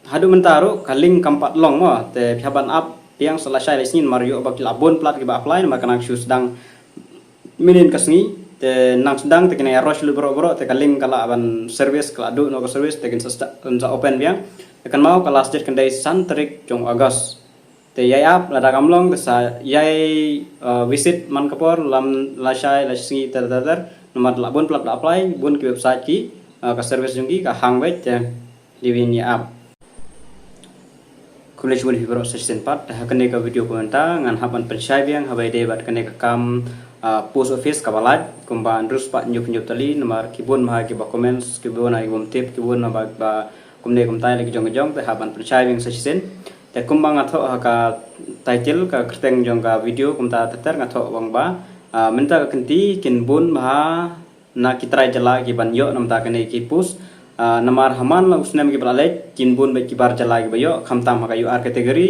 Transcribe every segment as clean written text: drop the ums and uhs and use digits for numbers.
hadu mentaru kaling kampat long mo te phaban up piang selesai lesnin mario bakil abon plat giba apply maka nang sedang minin kasngi te nang sedang te kena rush lu bro te kaling kala aban service kala du no service te kin sa open biang akan mau kelas jet kendai santrik jong agos te yai ap lada kamlong te sa yai visit man kapor lam lasai lesngi ter nomor labon plat apply bun ke website ki ka service jongki ka hang wet te diwini ap Kuliah cuma hibro session part kene ka video komentar ngan haban percaya biang habai debat kene ka kam post office kabalat kumba andrus pak nyup tali nomor kibun mah ki ba comments kibun ai bom tip kibun na ba kumne kumtai lagi jong te haban percaya biang session te kumbang atho ka title ka kerteng jong ka video kumta teter ngatho bang ba menta ka kenti kin bun mah na kitrai jala ki ban yo namta kene ki post namar haman la usnem ki balai kinbun be kibar jala ki bayo khamtam ka UR kategori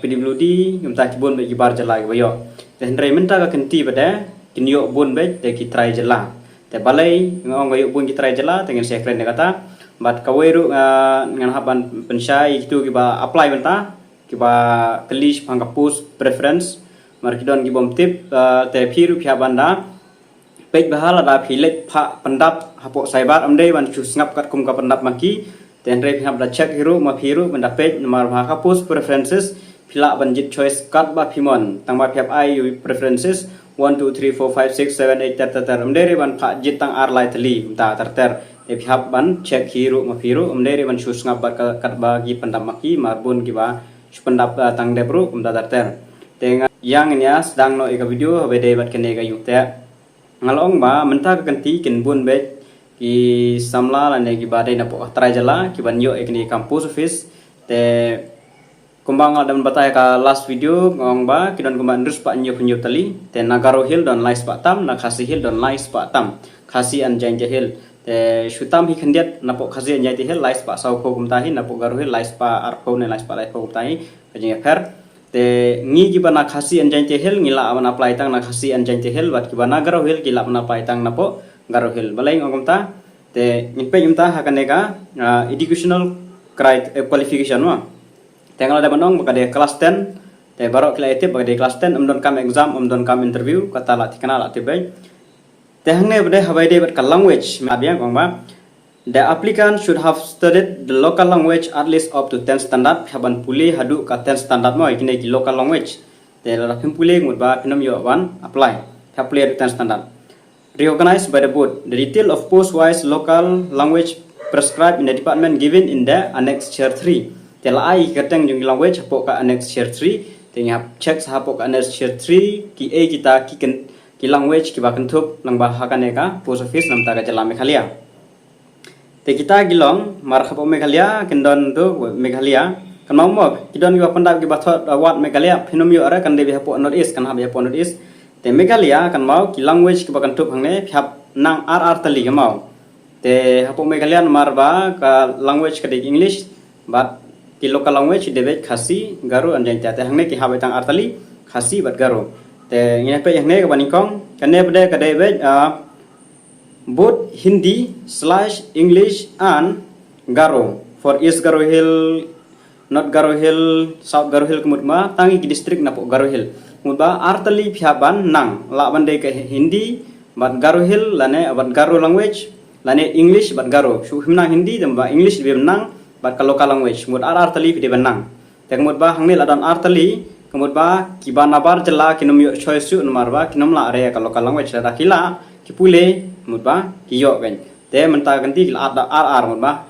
PWD ngumta kibun be kibar jala ki bayo ten rementa ka kenti bada kinyo bun be te ki try jala te balai ngong bayo bun ki try jala tengen sekren kata bat kaweru ngan haban pensai itu ki ba apply benta ki ba klis phang post preference mar ki don ki bom tip te phiru phya banda page bahala da philet pha pandap hapok saibar amde ban chu ngap kat kum ka pandap maki ten re phap da check hero ma phiru banda page nomor ha ka post preferences phila ban jit choice kat ba phimon tang ba phap ai preferences 1 2 3 4 5 6 7 8 ter amde re ban pha jit tang ar lai thali ta ter e phap ban check hero ma phiru amde re ban chu ngap ba kat ba gi pandap maki marbun ki ba pandap tang de bro kum ta ter tenga yang nya sedang no eka video bede bat kene ga yukte ngalong ba menta ka kanti kin bun be ki samla la ne ki badai na po try jala ki ban yo ekni campus office te kumbang adam batay ka last video ngong ba ki don kumbang ndus pa nyo punyo tali te nagaro hill don lais pa tam na khasi hill don lais pa tam khasi an jain hill te shutam hi khandiat na po khasi an jain hill lais pa sau ko kumtahi na po garo hill lais pa ar ko ne lais pa lai ko kumtahi ka jing fer te ngi ki bana khasi anjang tehel ngila abana apply tang na khasi anjang tehel bat ki bana garo hel ki lapna apply tang na po garo hel balai ngomta te impe imta hakane ka educational qualification wa tengal ada banong baka de kelas 10 te barok kreatif baka de kelas 10 amdon kam exam amdon kam interview kata la tikana la tibai te hangne bade habai de bat ka language mabiang ngomba the applicant should have studied the local language at least up to 10 standard haban puli hadu ka 10 standard mo ikine ki local language te la phim puli ngut ba pinam yo wan apply apply 10 standard reorganized by the board the detail of post wise local language prescribed in the department given in the annex chair 3 te la ai kateng jung language hapo ka annex chair 3 te ngap check sa hapo ka annex chair 3 ki e kita ki language ki ba kentup lang ba hakane ka post office namta ka jala mekhalia te kita gilong marhapo Meghalaya kendon tu Meghalaya kan mau mo kidon gi pandap gi bathot wat Meghalaya phinom yo ara kan de hapo north east kan ha hapo north east te Meghalaya kan mau ki language ki bakan tup hangne phap nang ar tali ga mau te hapo Meghalaya mar ba ka language ka de english bat ki local language de khasi garo anjang te hangne ki ha betang ar tali khasi bat garo te ngene pe hangne ka banikong kan ne bade ka de both Hindi/English and Garo for East Garo Hill, North Garo Hill, South Garo Hill kemudma tangi ki district napo Garo Hill mudba artali phiaban nang la bande ke Hindi bat Garo Hill lane bat Garo language lane English bat Garo su himna Hindi damba English be nang bat ka local language mud artali de benang te mudba hangni ladan artali kemudba ki banabar jela kinum yo choice su numarba kinum la area ka local language la kila ki pule mudba kiyo ben te menta ganti ar mudba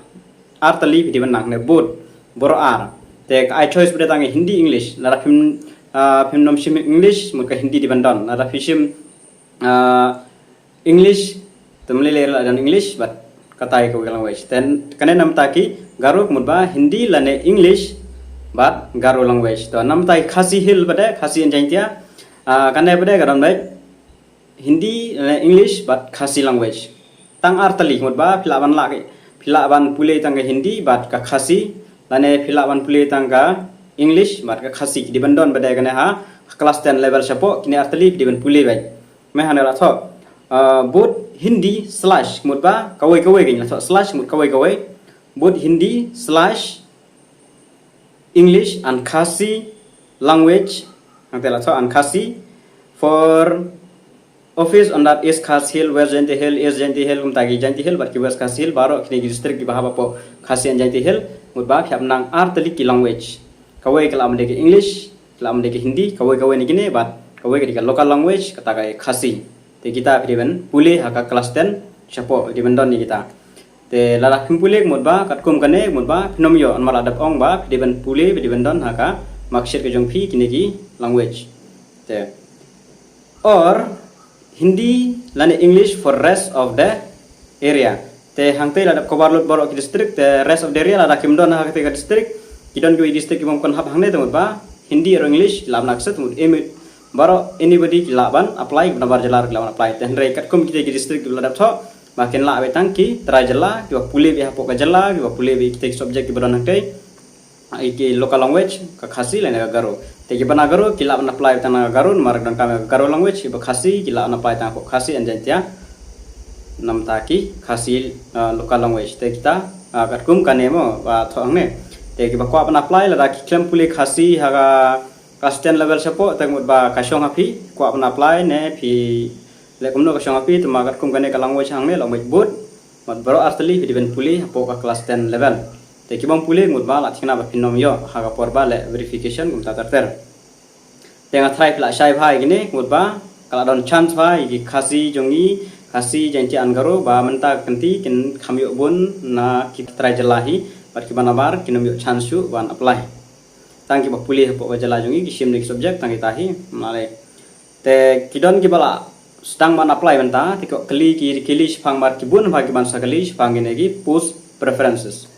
ar tali di benang ne bot boro ar te I choice bede tang Hindi English la phim nom sim English mudka Hindi di bandon la phim English tumle le dan English but katai ko language ten kane nam taki garo mudba Hindi lane English but Garo language to nam tai khasi hill bede khasi enjaitia kane bede garam dai Hindi English but Khasi language tang artali mudba philaban lage philaban pule tang Hindi but ka Khasi lane philaban pule tang ka English but ka Khasi di bandon badai gane ha class 10 level sapo kini artali di ban pule bai me hanara tho both Hindi slash mudba kawai kawai gin tho slash mud kawai kawai both Hindi slash English and Khasi language ang tela so an Khasi for office on that is Khasi Hill West Jainti Hill East Jainti Hill tagi Jainti Hill bar ki West Khasi Hill baro kini district ki bahaba po Khasi and Jainti Hill mutba phap nang artali ki language kawai kala amde ki English kala amde ki Hindi kawai ni gini bat kawai ki local language kata kai Khasi te kita priben pule haka kelas 10 chapo di bendon ni kita te lala pimpulek mutba katkum kane mutba pnomyo an mala dap ong ba di ben pule di bendon haka maksud ke jong phi kini ki language te or Hindi lani English for rest of the area te hangte ladap kobarlut borok ki district the rest of the area lada kimdon haka te district kidon ki district ki mom kon hap hangne te mutba Hindi or English lam naksat mut emit baro anybody ki laban apply guna bar jalar laban apply te hendrai katkum ki district ki ladap tho makin la betang ki trajala ki pule bi hapo ka jala ki pule bi ki subject ki badan ngai ki local language ka Khasi lene ka garo te ki bana garo ki la apply tan garo mar dan ka garo language ki Khasi ki la apply tan ko Khasi anjantia nam ta ki Khasi local language te kita katkum kanemo ba thongne te ki ba ko apply la ki klem pule Khasi haga custom level sapo te mut ba kasong api ko apply ne phi le kumno ka api tu magat kum kane ka language hangne lo mai bot mat baro artli di ben puli po ka class 10 level te ki bam puli mut ba la thina ba pinom yo ha ka porba le verification kum ta ter tenga try pla shai bhai gini mut ba kala don chance bhai ki Khasi jongi Khasi janji angaro ba menta kanti kin khamyo bun na ki try jalahi par ki banabar kinom yo chance su ban apply tangki ba puli po jala jongi ki sim nik subject tangi tahi male te kidon ki bala sedang man apply benta tiko keli kili sipang mar kibun bagi bansa keli sipang ginegi post preferences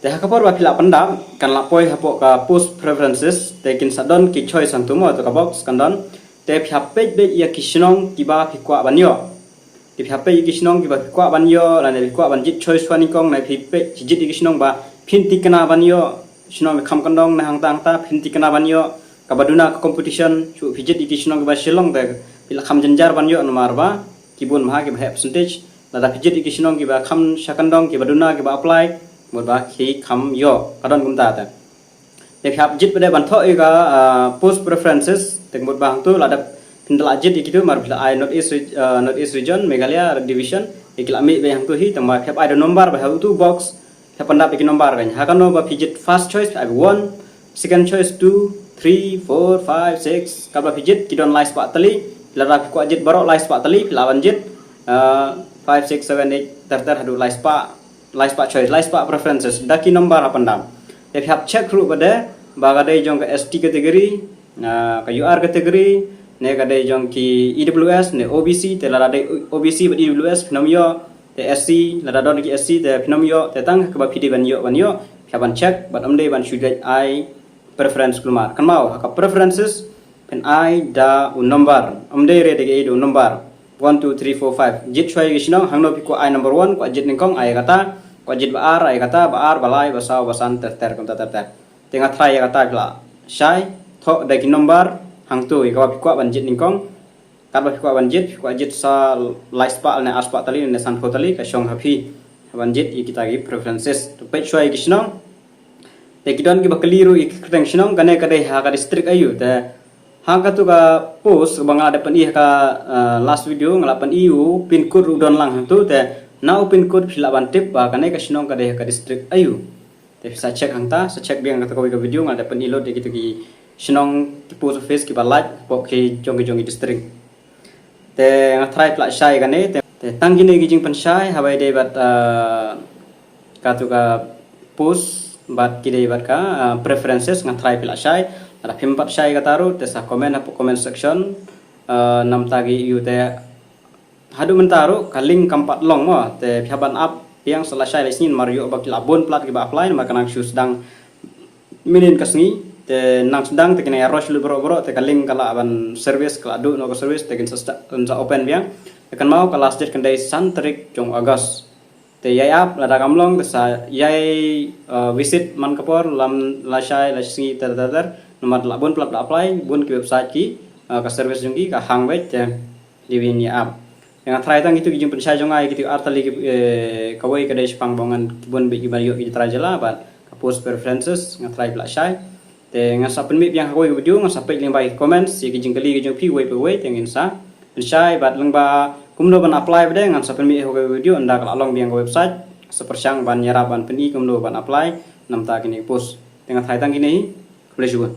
te hakapor ba pila pendam kan lapoi hapo ka post preferences te kin sadon ki choice antumo to ka box kandon te phapej be ya kisnong kiba phikwa banyo te phapej kisnong kiba phikwa banyo la ne phikwa banjit choice wani kong na phipe jit kisnong ba phinti kana banyo sinong kham kandong na hangta hangta phinti kana banyo kabaduna competition chu phijit kisnong ba shilong te bila kham janjar banyo marba kibun maha ki percentage lada pijit ikisnong ki ba kham sakandong ki baduna ki ba apply murba ki kham yo kadon gumta ta te khap jit bade ban tho ga post preferences te murba hang tu lada pindala jit ikitu mar bila I not is region Meghalaya division ikila mi be hang tu hi tamba khap I number ba tu box khap pandap iki number kan hakano ba pijit first choice I 1 second choice 2 3 4 5 6 kabla pijit kidon lais pa tali lara ko ajit baro lais pa tali lawan jit 5 6 7 8 ter hadu lais pa choice lais pa preferences daki number apandam te hap check ru bade baga dai jong ka ST category ka UR category ne ka dai jong ki EWS ne OBC te lara dai OBC ba EWS phenomio te SC lara don ki SC te phenomio te tang ka ba PD banyo haban check but amde ban should I preference kulmar kan mau ka preferences pen I da un number amde re de do number 1 2 3 4 5 jit choi gisno hangno pi ko I number 1 ko jit ningkong I kata ko jit ba R I kata ba R balai ba saw basan ter kom ter tenga try kata gla shai tho de ki number hang tu ko pi ko ban jit ningkong ka ba ko ban jit sa light spa ne aspa tali ne san tali ka shong happy ban jit I kita gi preferences to pe choi gisno te kidon ki ba keliru ik kreng shnong kane kade ha ka district ayu te hangka tu ka post bang ada pen ka last video ngalapan iu pin code udon lang tu te now pin code phila ban tip ba kane ka sinong ka de ka district ayu te sa check hangta sa check biang ka ka video ngada pen ilo de gitu ki sinong ki post office ki ba like pok ki jongi district te ngatrai pla shai kane te tanggi ne gi jing pen shai habai de bat ka tu ka post bat ki de bat ka preferences ngatrai pla shai ada pimpat shai kataru te sa comment section nam tagi yu te hadu mentaru kaling kampat long mo te phaban up piang selesai lesnin mario bak labon plat ki ba apply ma kanang shoes dang minin kasngi te nang sedang te kena rush lu bro te kaling kala ban service kala du no service te kin sa open biang akan mau kala state kendai santrik jong agos te yai up lada kamlong te sa yai visit man kapor lam lasai lasngi ter nomor labon plat apply bun ki website ki ka service jungki ka hang wait di wini app yang try tang itu kijing pensai jongai gitu artali kawai kadai sepang bongan kibun bi bario ki trajala bat post preferences ngan try bla shai te ngan sa pen mi yang hoi video ngan sa pe ling bai comments si kijing kali kijing pi wei pe wei te ngin sa shai bat lang ba kumno ban apply bade ngan sa pen mi hoi video anda kala long biang website sepersang ban nyara ban peni kumno ban apply nam ta kini post dengan thai tang kini boleh juga